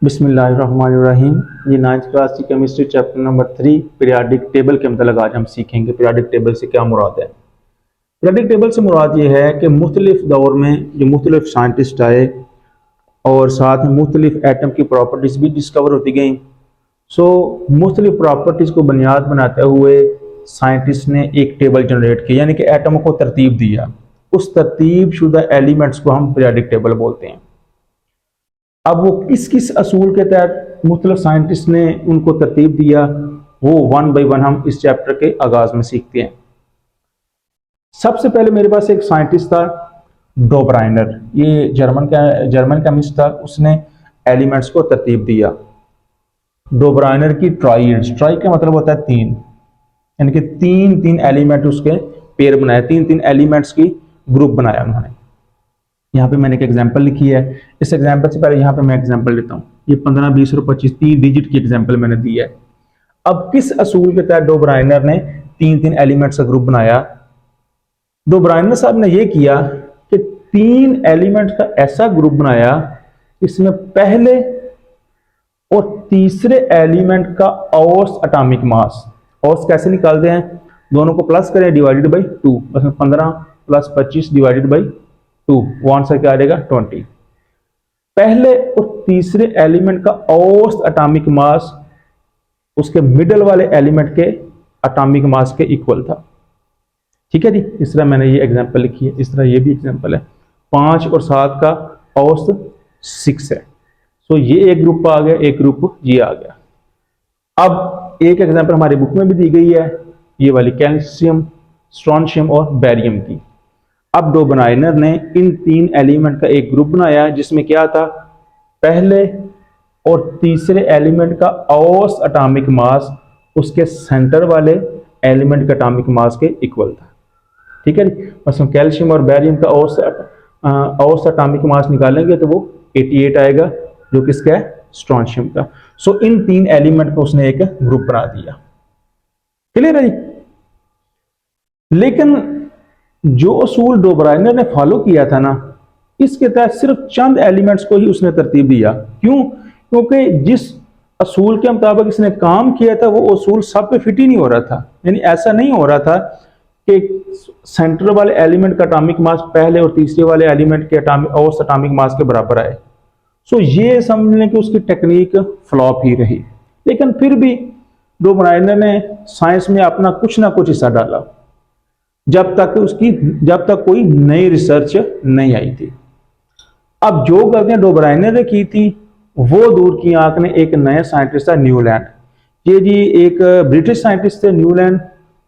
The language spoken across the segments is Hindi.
बिस्मिल्लाहिर्रहमानिर्रहीम। ये 9th क्लास की chemistry chapter number 3 periodic table के मतलब आज हम सीखेंगे पीरियाडिक टेबल से क्या मुराद है। पीरियाडिक टेबल से मुराद ये है कि मुख्तलिफ दौर में जो मुख्तलिफ साइंटिस्ट आए और साथ में मुख्तलिफ एटम की प्रॉपर्टीज़ भी डिस्कवर होती गई। मुख्तलिफ प्रॉपर्टीज़ को बुनियाद बनाते हुए साइंटिस्ट ने एक टेबल जनरेट की, यानी कि एटमों को तरतीब दिया। उस तरतीब शुदा एलिमेंट्स को हम पीरियाडिक टेबल बोलते हैं। अब वो किस किस असूल के तहत मुख्तलिफ साइंटिस्ट ने उनको तरतीब दिया, वो वन बाई वन हम इस चैप्टर के आगाज में सीखते हैं। सबसे पहले मेरे पास एक साइंटिस्ट था डोब्राइनर, ये जर्मन केमिस्ट था। उसने एलिमेंट्स को तरतीब दिया। डोब्राइनर की ट्राइड्स, ट्राई का मतलब होता है तीन, यानी कि तीन एलिमेंट उसके पेयर बनाए, तीन एलिमेंट्स की ग्रुप बनाया उन्होंने। यहाँ पे मैंने एक एग्जांपल लिखी है। इस एग्जांपल से पहले यहाँ पे मैं एग्जांपल लेता हूँ। ये 15, 20 और 25 3 डिजिट की एग्जांपल मैंने दी है। अब किस असूल के तहत डोब्राइनर ने तीन एलिमेंट्स का ग्रुप बनाया? डोब्राइनर साहब ने यह किया कि 3 एलिमेंट्स का ऐसा ग्रुप बनाया इसमें पहले और तीसरे एलिमेंट का औसत एटॉमिक मास। औसत कैसे निकालते हैं? दोनों को प्लस करें, डिवाइडेड बाई 2, मतलब 15 + 25 डिवाइडेड बाई 2, वो आंसर क्या आ जाएगा? 20। पहले और तीसरे एलिमेंट का औसत एटॉमिक मास उसके मिडल वाले एलिमेंट के एटॉमिक मास के इक्वल था। ठीक है जी। इस तरह मैंने ये एग्जांपल लिखी है। इस तरह ये भी एग्जांपल है। 5 और 7 का औसत 6 है। ये एक ग्रुप आ गया, एक ग्रुप ये आ गया। अब एक एग्जांपल हमारी बुक में भी दी गई है, ये वाली कैल्शियम, स्ट्रोंशियम और बेरियम की। अब डोब्राइनर ने इन 3 एलिमेंट का एक ग्रुप बनाया जिसमें क्या था? पहले और तीसरे एलिमेंट का औसत एटॉमिक मास उसके सेंटर वाले एलिमेंट के एटॉमिक मास के इक्वल था। ठीक है। मतलब कैल्शियम और बेरियम का औसत एटॉमिक मास निकालेंगे तो वो 88 आएगा, जो किसका है? स्ट्रोंशियम का। इन 3 एलिमेंट को उसने एक ग्रुप बना दिया। क्लियर है जी। लेकिन जो असूल डोब्राइनर ने फॉलो किया था ना, इसके तहत सिर्फ चंद एलिमेंट्स को ही उसने तरतीब दिया। क्यों? क्योंकि जिस असूल के मुताबिक इसने काम किया था वो असूल सब पे फिट ही नहीं हो रहा था। यानी ऐसा नहीं हो रहा था कि सेंटर वाले एलिमेंट का एटॉमिक मास पहले और तीसरे वाले एलिमेंट के औसत एटॉमिक मास के बराबर आए। ये समझ लें कि उसकी टेक्निक फ्लॉप ही रही। लेकिन फिर भी डोब्राइनर ने साइंस में अपना कुछ ना कुछ हिस्सा डाला, जब तक कोई नई रिसर्च नहीं आई थी। अब जो गलतियां डोब्राइनर ने की थी वो दूर की आंख ने एक नया साइंटिस्ट था न्यूलैंड। ये जी एक ब्रिटिश साइंटिस्ट थे न्यूलैंड।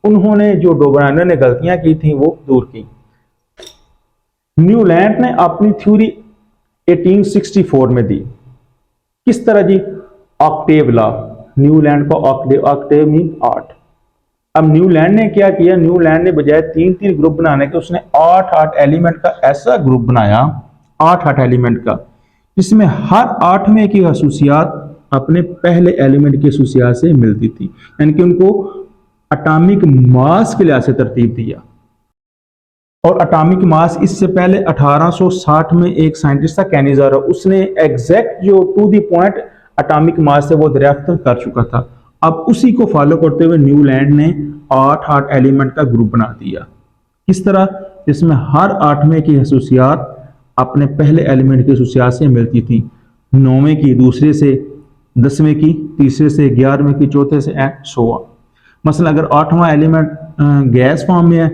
उन्होंने जो डोब्राइनर ने गलतियां की थी वो दूर की। न्यूलैंड ने अपनी थ्योरी 1864 में दी। किस तरह जी? Octave law. न्यूलैंड का ऑक्टेव मीन 8। अब न्यूलैंड ने क्या किया? न्यूलैंड ने बजाय 3 ग्रुप बनाने के उसने 8 एलिमेंट का ऐसा ग्रुप बनाया, 8 एलिमेंट का, जिसमें हर 8वें की खसूसियात अपने पहले एलिमेंट की खसूसियात से मिलती थी। यानी कि उनको एटॉमिक मास के लिहाज से तरतीब दिया। और एटॉमिक मास इससे पहले 1860 में एक साइंटिस्ट था कैनिज़ारो, उसने एग्जैक्ट जो to the point atomic mass है वो दरियाफ्त कर चुका था। अब उसी को फॉलो करते हुए न्यूलैंड ने 8 एलिमेंट का ग्रुप बना दिया। किस तरह? जिसमें हर 8वें की खसूसियात अपने पहले एलिमेंट की खसूसियात से मिलती थी। 9वें की दूसरे से, 10वें की तीसरे से, 11वें की चौथे से, एंड सो ऑन। मसलन अगर 8वां एलिमेंट गैस फॉर्म में है,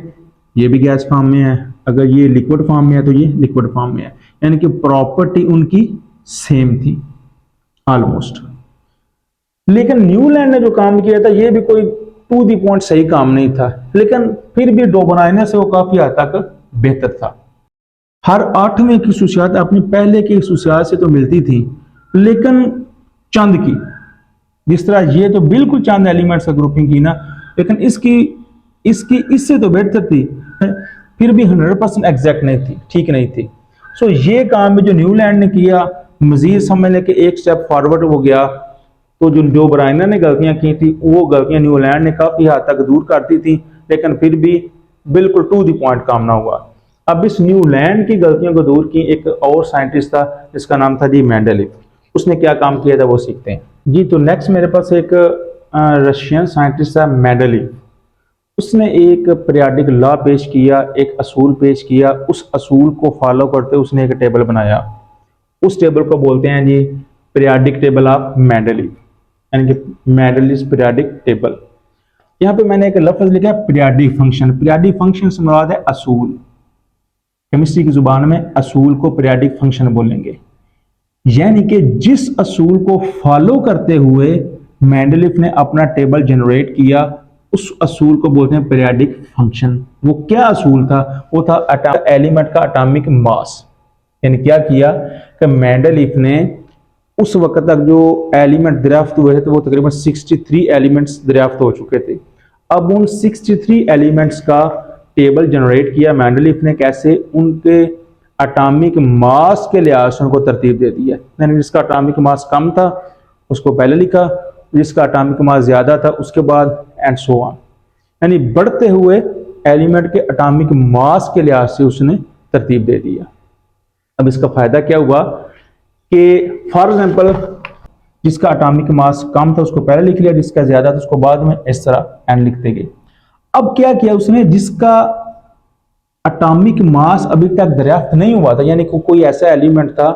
ये भी गैस फॉर्म में है। अगर ये लिक्विड फॉर्म में है तो ये लिक्विड फॉर्म में है। यानी कि प्रॉपर्टी उनकी सेम थी ऑलमोस्ट। लेकिन न्यूलैंड ने जो काम किया था ये भी कोई टू दी पॉइंट सही काम नहीं था, लेकिन फिर भी डोब्राइनर से वो काफी हद तक बेहतर था। हर 8वें की खसूसियात अपनी पहले की खसूसियात से तो मिलती थी, लेकिन चंद की, जिस तरह ये तो बिल्कुल चंद एलिमेंट्स का ग्रुपिंग की ना, लेकिन इसकी इससे तो बेहतर थी, फिर भी 100% एग्जैक्ट नहीं थी, ठीक नहीं थी। ये काम भी जो न्यूलैंड ने किया, मजीद समझ लें कि एक स्टेप फॉरवर्ड हो गया। तो जो डोब्राइनर ने गलतियां की थी वो गलतियां न्यूलैंड ने काफी हद तक दूर कर दी थी, लेकिन फिर भी बिल्कुल टू द पॉइंट काम ना हुआ। अब इस न्यूलैंड की गलतियों को दूर की एक और साइंटिस्ट था जिसका नाम था जी मेंडेलीव। उसने क्या काम किया था वो सीखते हैं जी। तो नेक्स्ट मेरे पास एक रशियन साइंटिस्ट है मेंडेलीव। उसने एक पीरियाडिक लॉ पेश किया, एक असूल पेश किया। उस असूल को फॉलो करते उसने एक टेबल बनाया। उस टेबल को बोलते हैं जी पीरियाडिक टेबल ऑफ मेंडेलीव, यानी कि मेंडेलीव पीरियाडिक टेबल। यहाँ पे मैंने एक लफ्ज लिखा है पीरियाडिक फंक्शन। पीरियाडिक फंक्शन से मुराद है असूल। केमिस्ट्री की जुबान में असूल को पीरियाडिक फंक्शन बोलेंगे, यानी कि जिस असूल को फॉलो करते हुए मेंडेलीव ने अपना टेबल जनरेट किया, उस असूल को बोलते हैं पीरियाडिक फंक्शन। वो क्या असूल था? वो था एलिमेंट का एटॉमिक मास। यानी क्या किया कि मेंडेलीव ने उस वक्त तक जो एलिमेंट दरियाफ्त हुए थे तो वो तकरीबन 63 एलिमेंट्स दरियाफ्त हो चुके थे। अब उन 63 एलिमेंट्स का टेबल जनरेट किया मेंडेलीव ने। कैसे? उनके एटॉमिक मास के लिहाज से उनको तरतीब दे दी है। यानी जिसका एटॉमिक मास कम था उसको पहले लिखा, जिसका एटॉमिक मास ज्यादा था उसके बाद, एंड सो ऑन। यानी बढ़ते हुए एलिमेंट के एटॉमिक मास के लिहाज से उसने तरतीब दे दिया। अब इसका फायदा क्या हुआ कि फॉर एग्जांपल जिसका एटॉमिक मास कम था उसको पहले लिख लिया, जिसका ज्यादा था उसको बाद में, इस तरह एंड लिखते गए। अब क्या किया उसने? जिसका एटॉमिक मास अभी तक दरियाफ्त नहीं हुआ था, यानी कोई ऐसा एलिमेंट था,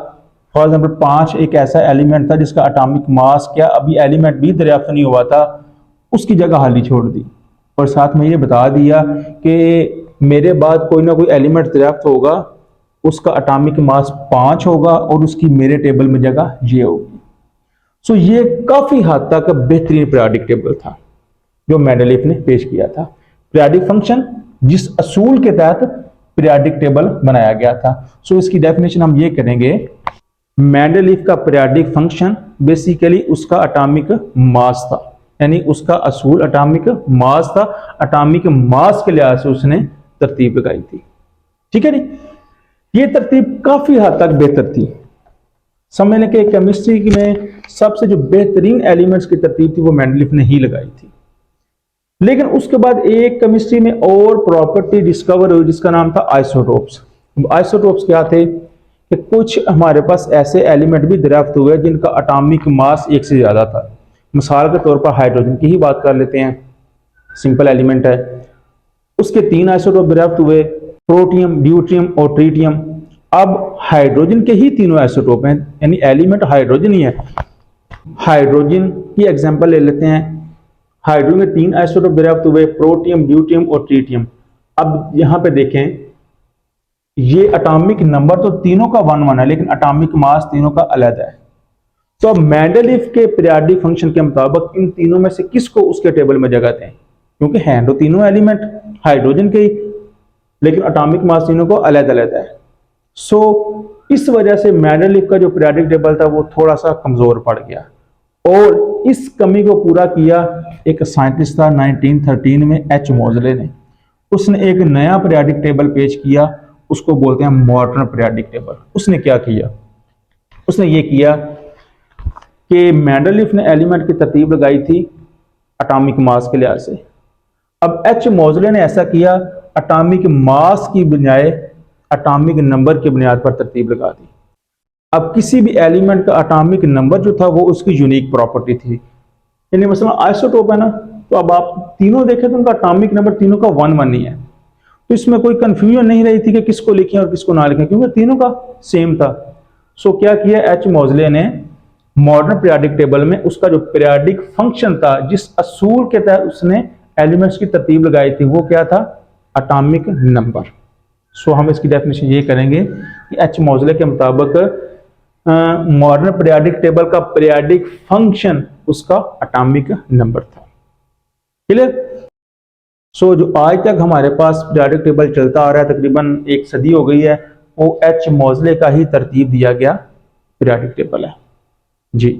फॉर एग्जांपल 5 एक ऐसा एलिमेंट था जिसका एटॉमिक मास क्या अभी एलिमेंट भी दरियाफ्त नहीं हुआ था, उसकी जगह खाली छोड़ दी और साथ में ये बता दिया कि मेरे बाद कोई ना कोई एलिमेंट दरियाफ्त होगा, उसका एटॉमिक मास 5 होगा और उसकी मेरे टेबल में जगह ये होगी। सो ये काफी हद तक बेहतरीन पीरियाडिक टेबल था जो मेंडेलीव ने पेश किया था। पीरियाडिक फंक्शन जिस असूल के तहत पीरियाडिक टेबल बनाया गया था। सो इसकी डेफिनेशन हम ये करेंगे, मेंडेलीव का पीरियाडिक फंक्शन बेसिकली उसका एटॉमिक मास था, यानी उसका असूल एटॉमिक मास था। एटॉमिक मास के लिहाज से उसने तरतीब लगाई थी। ठीक है नी? ये तरतीब काफी हद तक बेहतर थी। समझ लें कि केमिस्ट्री में सबसे जो बेहतरीन एलिमेंट्स की तरतीब थी वो मेंडेलीव ने ही लगाई थी। लेकिन उसके बाद एक केमिस्ट्री में और प्रॉपर्टी डिस्कवर हुई जिसका नाम था आइसोटोप्स। आइसोटोप्स क्या थे कि कुछ हमारे पास ऐसे एलिमेंट भी दरियाफ्त हुए जिनका एटॉमिक मास 1 से ज्यादा था। मिसाल के तौर पर हाइड्रोजन की ही बात कर लेते हैं, सिंपल एलिमेंट है, उसके 3 आइसोटोप दरियाफ्त हुए, प्रोटियम, ड्यूट्रियम और ट्रीटियम। अब हाइड्रोजन के ही तीनों आइसोटोप हैं, यानी एलिमेंट हाइड्रोजन ही है। हाइड्रोजन की एग्जांपल ले लेते हैं। हाइड्रोजन के 3 आइसोटोप दरियाफ्त हुए, प्रोटियम, ड्यूट्रियम और ट्रीटियम। अब यहां पे देखें, ये एटॉमिक नंबर तो तीनों का 1-1 है, लेकिन एटॉमिक मास तीनों का अलग है। तो अब मेंडेलीव के पीरियाडिक फंक्शन के मुताबिक इन तीनों में से किसको उसके टेबल में जगह दें, क्योंकि हैं तो तीनों एलिमेंट हाइड्रोजन के ही, लेकिन एटॉमिक मास तीनों को अलग अलग है। सो इस वजह से मेंडेलीव का जो पीरियाडिक टेबल था वो थोड़ा सा कमजोर पड़ गया, और इस कमी को पूरा किया एक साइंटिस्ट था 1913 में, एच मोजले ने। उसने एक नया पीरियाडिक टेबल पेश किया, उसको बोलते हैं मॉडर्न पीरियाडिक टेबल। उसने क्या किया? उसने ये किया कि मेंडेलीव ने एलिमेंट की तरतीब लगाई थी एटॉमिक मास के लिहाज से। अब एच मोजले ने ऐसा किया, एटॉमिक मास की बजाय एटॉमिक नंबर की बुनियाद पर तरतीब लगा दी। अब किसी भी एलिमेंट का एटॉमिक नंबर जो था वो उसकी यूनिक प्रॉपर्टी थी। यानी मसलन आइसोटोप है ना, तो अब आप तीनों देखें तो उनका एटॉमिक नंबर तीनों का 1-1 ही है। तो इसमें कोई कंफ्यूजन नहीं रही थी कि किसको लिखें और किसको ना लिखें, क्योंकि तीनों का सेम था। सो क्या किया एच मोजले ने मॉडर्न पीरियाडिक टेबल में उसका जो पीरियाडिक फंक्शन था, जिस असूल के तहत उसने एलिमेंट्स की तरतीब लगाई थी, वो क्या था? Atomic number. सो हम इसकी डेफिनेशन ये करेंगे कि एच मोजले के मुताबिक मॉडर्न पीरियाडिक टेबल का पीरियाडिक फंक्शन उसका एटॉमिक नंबर था। क्लियर? सो जो आज तक हमारे पास पीरियाडिक टेबल चलता आ रहा है, तकरीबन 1 सदी हो गई है, वो एच मोजले का ही तरतीब दिया गया पीरियाडिक टेबल है जी।